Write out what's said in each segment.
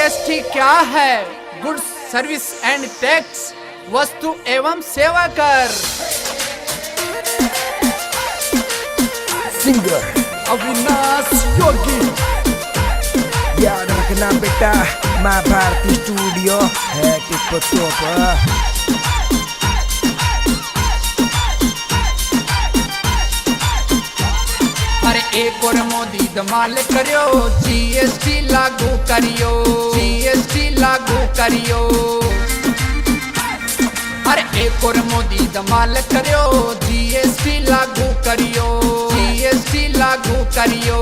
GST क्या है? Goods service and tax, वस्तु एवं सेवा कर। सिंगर अविनाश योगी। याद रखना बेटा, माँ भारती स्टूडियो है टिप टॉप। अरे एक और मोदी धमाल करियो, जीएसटी लागू करियो, जीएसटी लागू करियो। अरे एक और मोदी धमाल करियो, जीएसटी लागू करियो, जीएसटी लागू करियो।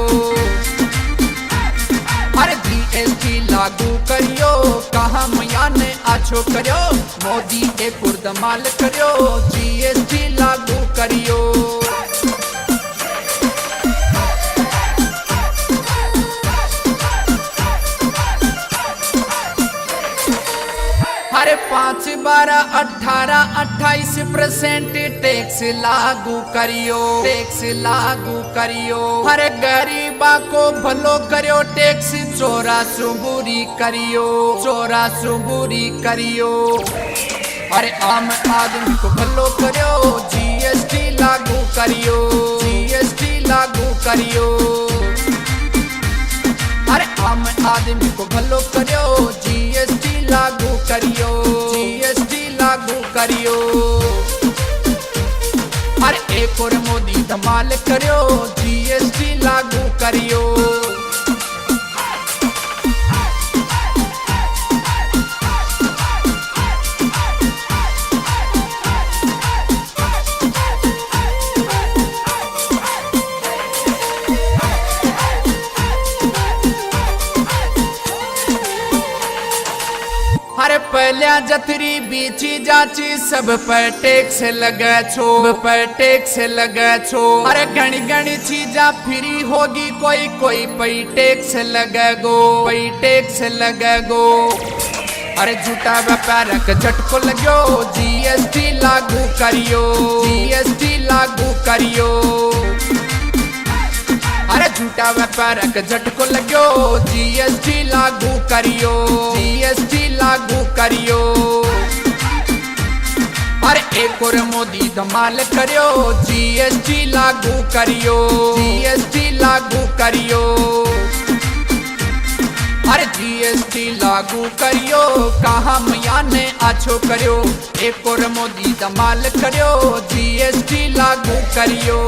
अरे जीएसटी लागू करियो, कहा मैया ने आछो करियो, मोदी एक और धमाल करियो, जीएसटी लागू करियो। अरे 5, 12, 18, 28% टैक्स लागू करियो, टैक्स लागू करियो। अरे गरीबा को भलो करियो, टैक्स चोरा सुबूरी करियो, चोरा सुबूरी करियो। अरे आम आदमी को भलो करियो, जीएसटी लागू करियो, जीएसटी लागू करियो। अरे आम आदमी को भलो करियो, जीएसटी लागू करियो, जीएसटी लागू करियो। अरे एक और मोदी धमाल करियो, जीएसटी लागू करियो। अरे पहले जतरी बीची जाची सब पर टैक्स लगे छो, पर टैक्स लगे छो। अरे घनी घनी चीजा फ्री होगी, कोई कोई पई टैक्स लगे गो, पई टैक्स लगे गो। अरे झूठा व्यापार का झटको लगो, जीएसटी लागू करियो, जीएसटी लागू करियो। अरे झूठा व्यापार का झटको लगो, जीएसटी लागू करियो, जीएसटी लागू करियो। अरे एक और मोदी धमाल करियो, जीएसटी लागू करियो, जीएसटी लागू करियो। अरे जीएसटी लागू करियो, कहा मैया ने आछो करियो, एक और मोदी धमाल करियो, जीएसटी लागू करियो।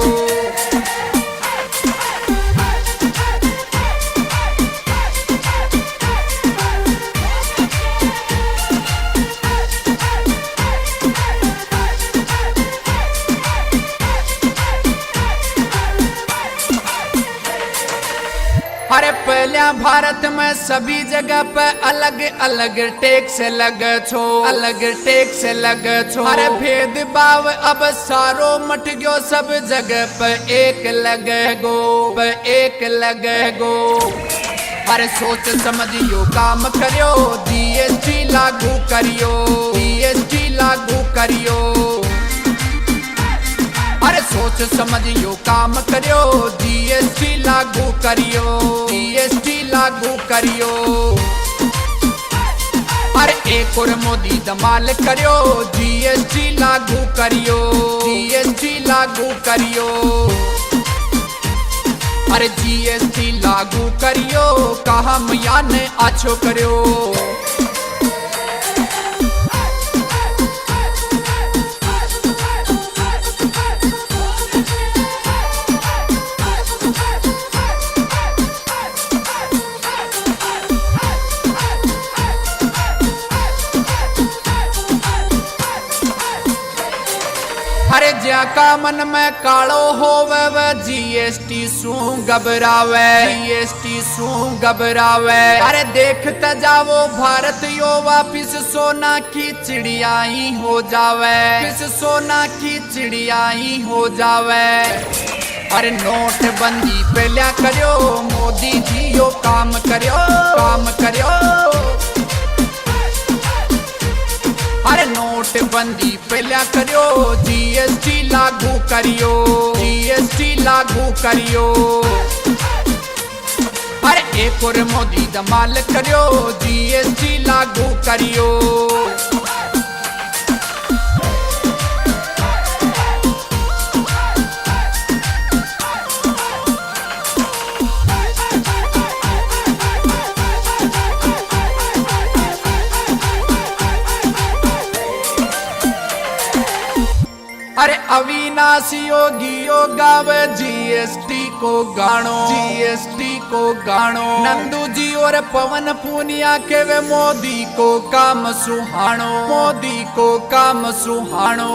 अरे पहले भारत में सभी जगह पे अलग अलग टैक्स लगे छो, अलग टैक्स लगे छो। अरे भेदभाव अब सारो मट गयो, सब जगह पे एक लगे गो, पे एक लगे गो। अरे सोच समझियो काम करियो, जीएसटी लागू करियो, जीएसटी लागू करियो। अरे सोच समझियो काम करियो, जीएसटी लागू करियो, जीएसटी लागू करियो। अरे एक और मोदी धमाल करियो, जीएसटी लागू करियो, जीएसटी लागू करियो। अरे जीएसटी लागू करियो, कहा मैया ने आछो करियो। अरे ज्याका मन में कालो होवे, वह जीएसटी सू घबरावे, जीएसटी सू घबरावे। अरे देखते जाओ भारत यो वापिस सोना की चिड़िया ही हो जावे, किस सोना की चिड़िया ही हो जावे। अरे नोटबंदी पहले करियो, मोदी जी यो काम करियो, काम करियो। अरे नोटबंदी पहले करियो, जीएसटी लागू करियो, जीएसटी लागू करियो। अरे एक एक और मोदी धमाल करियो, जीएसटी लागू करियो। अरे अविनाशी योगी गावे जीएसटी को गाणो, जीएसटी को गाणो। नंदू जी और पवन पूनिया के वे मोदी को काम सुहाणो, मोदी को काम सुहाणो।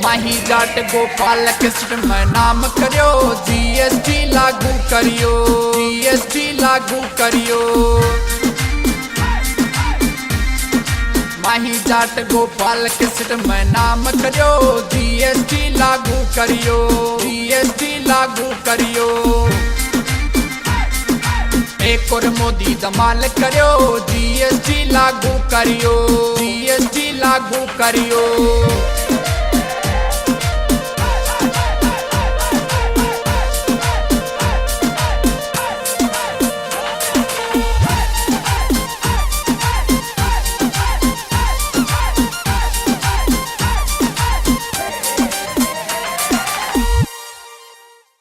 माही जाट गोपाल कृष्ण में नाम करियो, जीएसटी लागू करियो, जीएसटी लागू करियो। माही जाट गोपाल कृष्ण में नाम करियो, जीएसटी लागू करियो, जीएसटी लागू करियो। एक और मोदी धमाल करियो, जीएसटी लागू करियो, जीएसटी लागू करियो।